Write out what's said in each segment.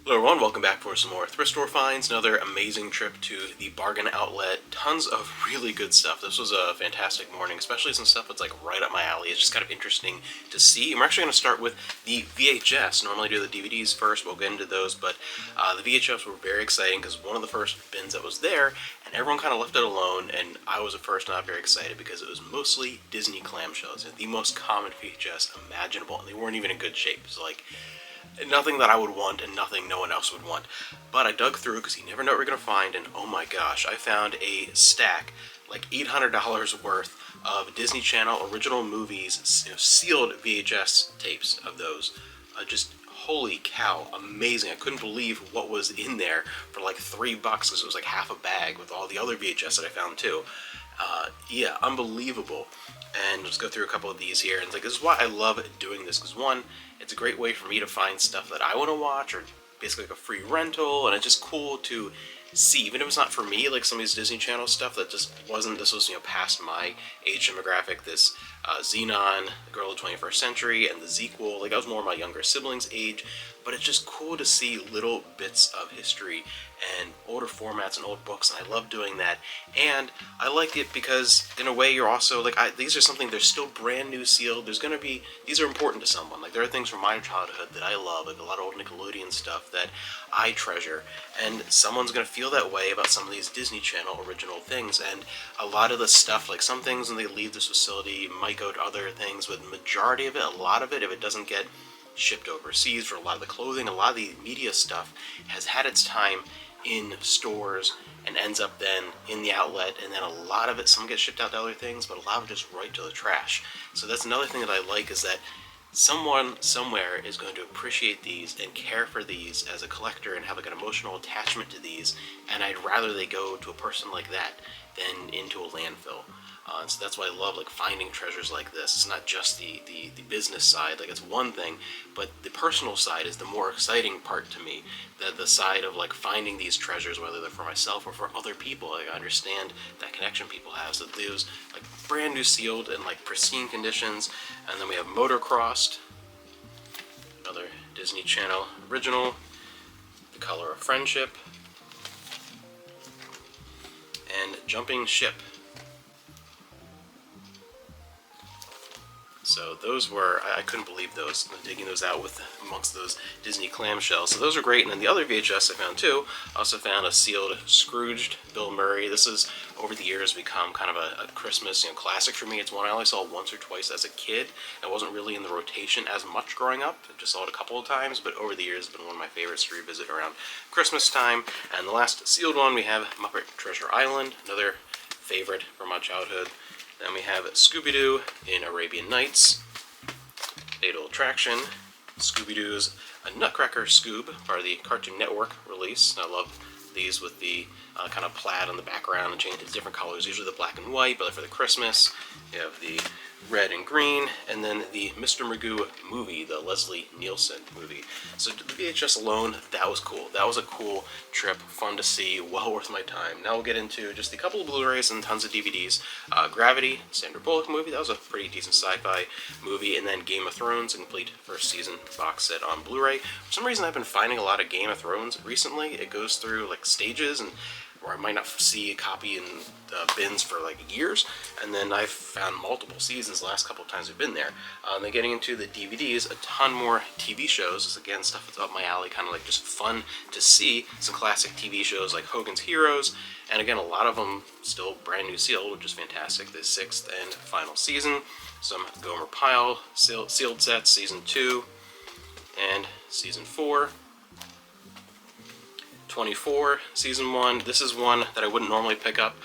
Hello everyone, welcome back for some more thrift store finds. Another amazing trip to the bargain outlet. Tons of really good stuff. This was a fantastic morning, especially some stuff that's like right up my alley. It's just kind of interesting to see. And we're actually going to start with the VHS. Normally do the DVDs first, we'll get into those, but the VHS were very exciting because one of the first bins that was there, and everyone kind of left it alone, and I was at first not very excited because it was mostly Disney clamshells, the most common VHS imaginable, and they weren't even in good shape. So like, nothing that I would want and nothing no one else would want. But I dug through because you never know what you're going to find, and oh my gosh, I found a stack, like $800 worth of Disney Channel original movies, sealed VHS tapes of those. Just holy cow, amazing. I couldn't believe what was in there for like $3 because it was like half a bag with all the other VHS that I found too. Yeah, unbelievable. And let's go through a couple of these here. And like, this is why I love doing this, because one, it's a great way for me to find stuff that I want to watch, or basically like a free rental, and it's just cool to see, even if it's not for me, like some of these Disney Channel stuff that just wasn't, this was, past my age demographic, this Xenon, The Girl of the 21st Century, and the Zequel, like that was more my younger siblings' age, but it's just cool to see little bits of history and older formats and old books, and I love doing that. And I like it because in a way you're also like, these are something, they're still brand new sealed. There's gonna be, these are important to someone. Like there are things from my childhood that I love, like a lot of old Nickelodeon stuff that I treasure, and someone's gonna feel that way about some of these Disney Channel original things. And a lot of the stuff, like some things when they leave this facility might go to other things, but the majority of it, a lot of it, if it doesn't get shipped overseas, for a lot of the clothing, a lot of the media stuff has had its time in stores and ends up then in the outlet, and then a lot of it, some gets shipped out to other things, but a lot of it just right to the trash. So that's another thing that I like, is that someone somewhere is going to appreciate these and care for these as a collector and have like an emotional attachment to these, and I'd rather they go to a person like that than into a landfill. So that's why I love like finding treasures like this. It's not just the business side, like it's one thing, but the personal side is the more exciting part to me. The side of like finding these treasures, whether they're for myself or for other people. Like, I understand that connection people have. So those like brand new sealed and like pristine conditions. And then we have Motocrossed, another Disney Channel original, The Color of Friendship, and Jumping Ship. So those were, I couldn't believe those, digging those out with amongst those Disney clamshells. So those are great. And then the other VHS I found too, I also found a sealed Scrooged Bill Murray. This has over the years become kind of a Christmas classic for me. It's one I only saw once or twice as a kid. It wasn't really in the rotation as much growing up. I just saw it a couple of times, but over the years it's been one of my favorites to revisit around Christmas time. And the last sealed one, we have Muppet Treasure Island, another favorite from my childhood. Then we have Scooby-Doo in Arabian Nights, Fatal Attraction, Scooby-Doo's A Nutcracker Scoob, part of the Cartoon Network release. I love these with the kind of plaid on the background and change to different colors, usually the black and white, but for the Christmas, you have the red and green, and then the Mr. Magoo movie, the Leslie Nielsen movie. So the VHS alone, that was cool. That was a cool trip, fun to see, well worth my time. Now we'll get into just a couple of Blu-rays and tons of DVDs. Gravity, Sandra Bullock movie, that was a pretty decent sci-fi movie, and then Game of Thrones, a complete first season box set on Blu-ray. For some reason I've been finding a lot of Game of Thrones recently. It goes through like stages, and where I might not see a copy in bins for like years, and then I've found multiple seasons the last couple of times we've been there. Then getting into the DVDs, a ton more TV shows. This again, stuff that's up my alley, kind of like just fun to see. Some classic TV shows like Hogan's Heroes, and again, a lot of them still brand new sealed, which is fantastic. The 6th and final season. Some Gomer Pyle sealed sets, season 2 and season 4. 24, season 1. This is one that I wouldn't normally pick up,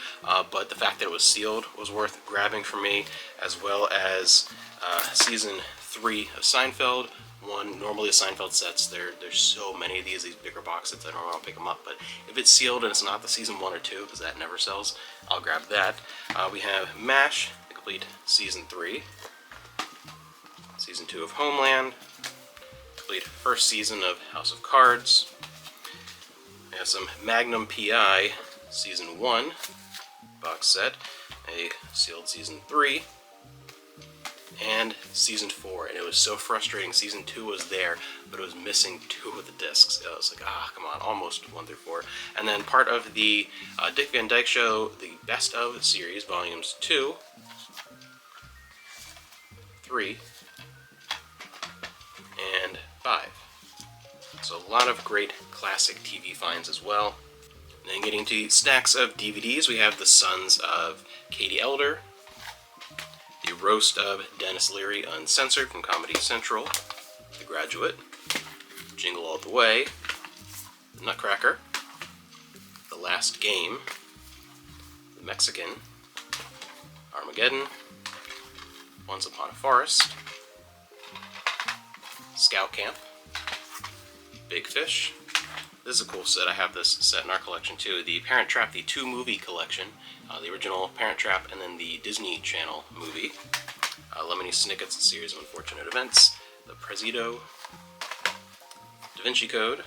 but the fact that it was sealed was worth grabbing for me, as well as season 3 of Seinfeld. Normally the Seinfeld sets, there's so many of these bigger box sets, I don't want to pick them up, but if it's sealed and it's not the season 1 or 2, because that never sells, I'll grab that. We have MASH, the complete season 3, season 2 of Homeland, complete first season of House of Cards. We have some Magnum PI Season 1 box set, a sealed Season 3, and Season 4, and it was so frustrating. Season 2 was there, but it was missing 2 of the discs. was like, ah, come on, almost 1 through 4. And then part of the Dick Van Dyke Show, the Best of series, volumes 2, 3, and 5. So a lot of great classic TV finds as well. And then getting to stacks of DVDs, we have The Sons of Katie Elder, The Roast of Dennis Leary Uncensored from Comedy Central, The Graduate, Jingle All the Way, The Nutcracker, The Last Game, The Mexican, Armageddon, Once Upon a Forest, Scout Camp, Big Fish. This is a cool set. I have this set in our collection too. The Parent Trap, the 2 movie collection. The original Parent Trap and then the Disney Channel movie. Lemony Snicket's Series of Unfortunate Events. The Presido. Da Vinci Code.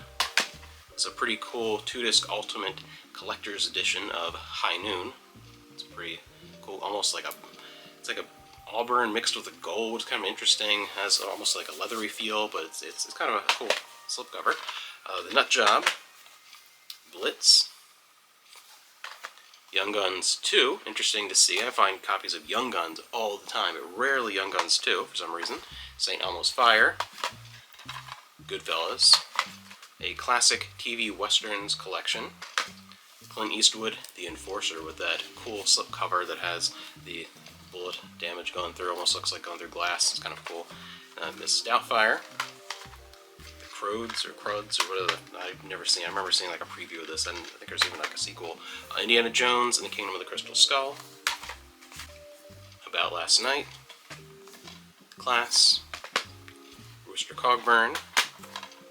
It's a pretty cool 2-disc ultimate collector's edition of High Noon. It's pretty cool, almost like it's like a auburn mixed with a gold. It's kind of interesting. It has almost like a leathery feel, but it's kind of a cool slipcover. The Nut Job, Blitz, Young Guns 2, interesting to see. I find copies of Young Guns all the time, but rarely Young Guns 2 for some reason. St. Elmo's Fire, Goodfellas, a classic TV westerns collection, Clint Eastwood, The Enforcer, with that cool slipcover that has the bullet damage going through, almost looks like going through glass. It's kind of cool. Mrs. Doubtfire, Crows or Cruds or whatever. I've never seen. I remember seeing like a preview of this, and I think there's even like a sequel. Indiana Jones and the Kingdom of the Crystal Skull. About Last Night. Class. Rooster Cogburn.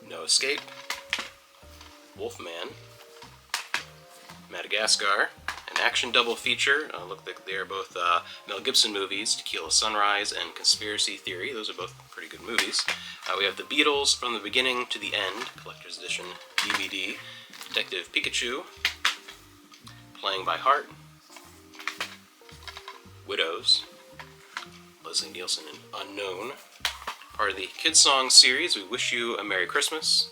No Escape. Wolfman. Madagascar. An action double feature. Look like they are both Mel Gibson movies, Tequila Sunrise and Conspiracy Theory. Those are both pretty good movies. We have The Beatles From the Beginning to the End, Collector's Edition DVD. Detective Pikachu. Playing by Heart. Widows. Leslie Nielsen and Unknown. Part of the Kids Song series, We Wish You a Merry Christmas.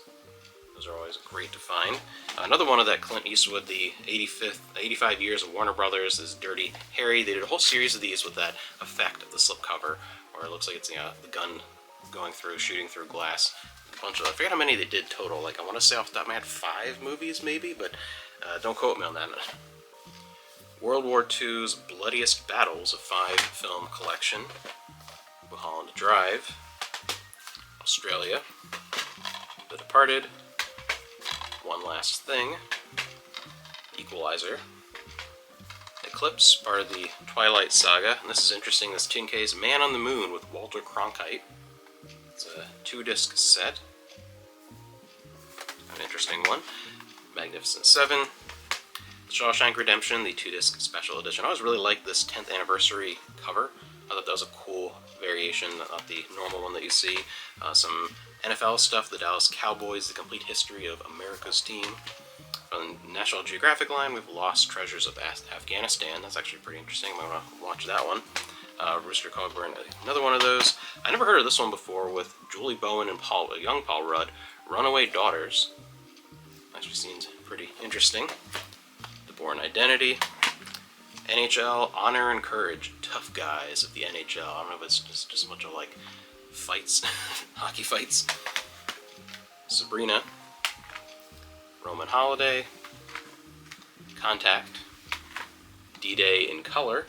Those are always great to find. Another one of that Clint Eastwood, the 85 years of Warner Brothers, is Dirty Harry. They did a whole series of these with that effect of the slipcover, where it looks like it's the gun going through, shooting through glass. A bunch of, I forget how many they did total. Like, I want to say off the top of my head 5 movies maybe, but don't quote me on that. World War II's Bloodiest Battles, a 5-film collection. Mulholland Drive. Australia. The Departed. One Last Thing, Equalizer, Eclipse, part of the Twilight Saga, and this is interesting, this tin case, Man on the Moon with Walter Cronkite. It's a 2-disc set, an interesting one. Magnificent Seven, Shawshank Redemption, the 2-disc special edition. I always really liked this 10th anniversary cover. I thought that was a cool variation, not the normal one that you see. Some NFL stuff, the Dallas Cowboys, the complete history of America's team. On the National Geographic line, we have Lost Treasures of Afghanistan. That's actually pretty interesting. I want to watch that one. Rooster Cogburn, another one of those. I never heard of this one before, with Julie Bowen and young Paul Rudd. Runaway Daughters. Actually seems pretty interesting. The Bourne Identity. NHL, Honor and Courage, tough guys of the NHL. I don't know if it's just a bunch of like fights, hockey fights. Sabrina, Roman Holiday, Contact, D-Day in Color.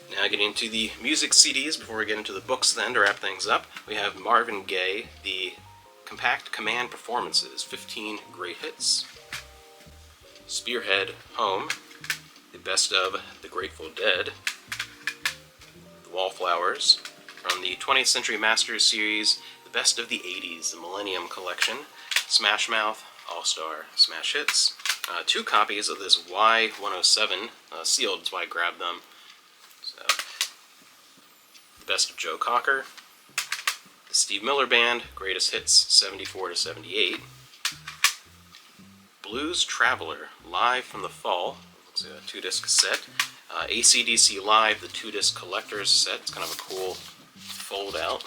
Now getting into the music CDs before we get into the books then to wrap things up. We have Marvin Gaye, the Compact Command Performances, 15 Great Hits. Spearhead, Home. The Best of the Grateful Dead, The Wallflowers, from the 20th Century Masters series, The Best of the 80s, the Millennium Collection, Smash Mouth, All-Star Smash Hits, 2 copies of this Y107, sealed, that's why I grabbed them. So, The Best of Joe Cocker, The Steve Miller Band, Greatest Hits 74 to 78, Blues Traveler, Live from the Fall. It's a 2-disc set. AC/DC Live, the 2-disc collector's set. It's kind of a cool fold out.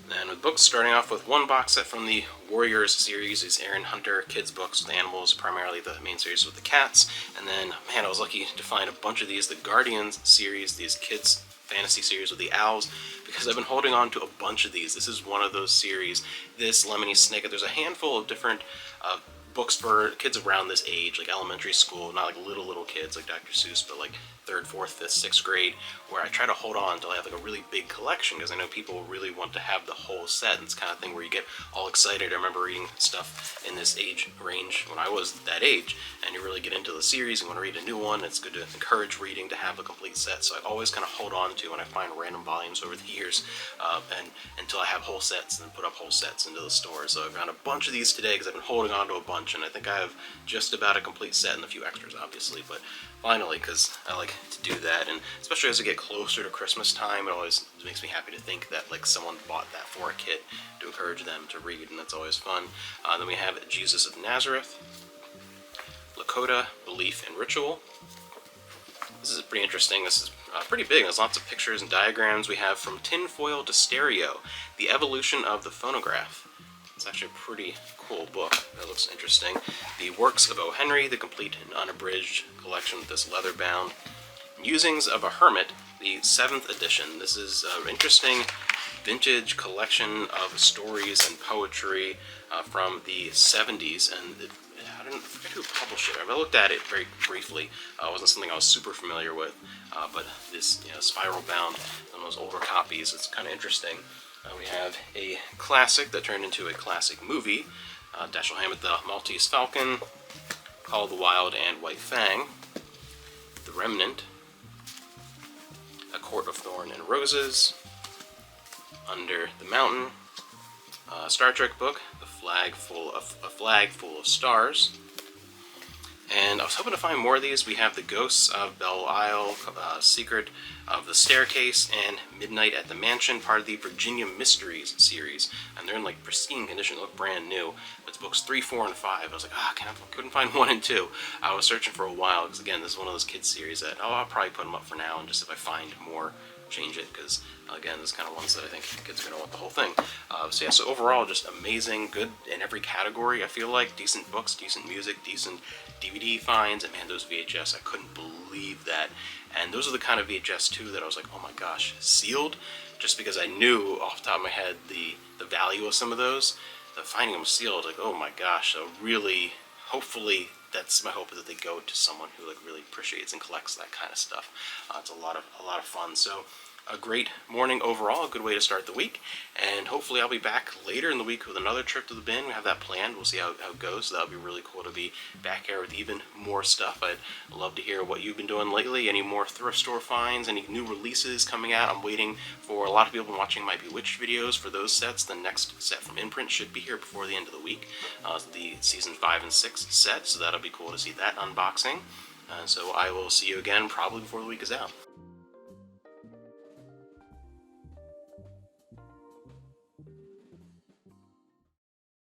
And with books, starting off with one box set from the Warriors series, these Aaron Hunter kids books with animals, primarily the main series with the cats. And then, man, I was lucky to find a bunch of these, the Guardians series, these kids fantasy series with the owls, because I've been holding on to a bunch of these. This is one of those series. This Lemony Snicket, there's a handful of different books for kids around this age, like elementary school, not like little kids like Dr. Seuss, but like 3rd, 4th, 5th, 6th grade, where I try to hold on until I have like a really big collection, because I know people really want to have the whole set, and it's kind of thing where you get all excited. I remember reading stuff in this age range when I was that age, and you really get into the series and want to read a new one. It's good to encourage reading to have a complete set, so I always kind of hold on to when I find random volumes over the years, and until I have whole sets, and then put up whole sets into the store. So I've got a bunch of these today because I've been holding on to a bunch, and I think I have just about a complete set and a few extras, obviously, but finally, because I like to do that, and especially as we get closer to Christmas time, it always makes me happy to think that like someone bought that for a kid to encourage them to read, and that's always fun. Then we have Jesus of Nazareth, Lakota, Belief and Ritual. This is pretty interesting. This is pretty big. There's lots of pictures and diagrams. We have From Tinfoil to Stereo, The Evolution of the Phonograph. It's actually a pretty cool book. That looks interesting. The Works of O. Henry, the complete and unabridged collection with this leather bound. Musings of a Hermit, the 7th edition. This is an interesting vintage collection of stories and poetry from the 70s, and I forget who published it. I looked at it very briefly. It wasn't something I was super familiar with, but this spiral bound, one of those older copies. It's kind of interesting. We have a classic that turned into a classic movie, Dashiell Hammett the Maltese Falcon, Call of the Wild and White Fang, The Remnant, A Court of Thorn and Roses, Under the Mountain, a Star Trek book, A Flag Full of Stars. And I was hoping to find more of these. We have The Ghosts of Belle Isle, Secret of the Staircase, and Midnight at the Mansion, part of the Virginia Mysteries series. And they're in like pristine condition, they look brand new. It's books 3, 4, and 5. I was like, couldn't find 1 and 2. I was searching for a while, because again, this is one of those kids series that, I'll probably put them up for now, and just if I find more, change it, because again, this is kind of ones that I think kids are going to want the whole thing. So overall, just amazing, good in every category, I feel like. Decent books, decent music, decent DVD finds, and man, those VHS, I couldn't believe that. And those are the kind of VHS too that I was like, oh my gosh, sealed, just because I knew off the top of my head the value of some of those. Finding them sealed, like, oh my gosh, so really, hopefully, that's my hope, is that they go to someone who like really appreciates and collects that kind of stuff. It's a lot of fun. So a great morning overall, a good way to start the week, and hopefully I'll be back later in the week with another trip to the bin. We have that planned. We'll see how it goes. So that'll be really cool to be back here with even more stuff. I'd love to hear what you've been doing lately, any more thrift store finds, any new releases coming out. I'm waiting for a lot of people watching my Bewitched videos for those sets. The next set from Imprint should be here before the end of the week, the season 5 and 6 set, so that'll be cool to see that unboxing. So I will see you again probably before the week is out.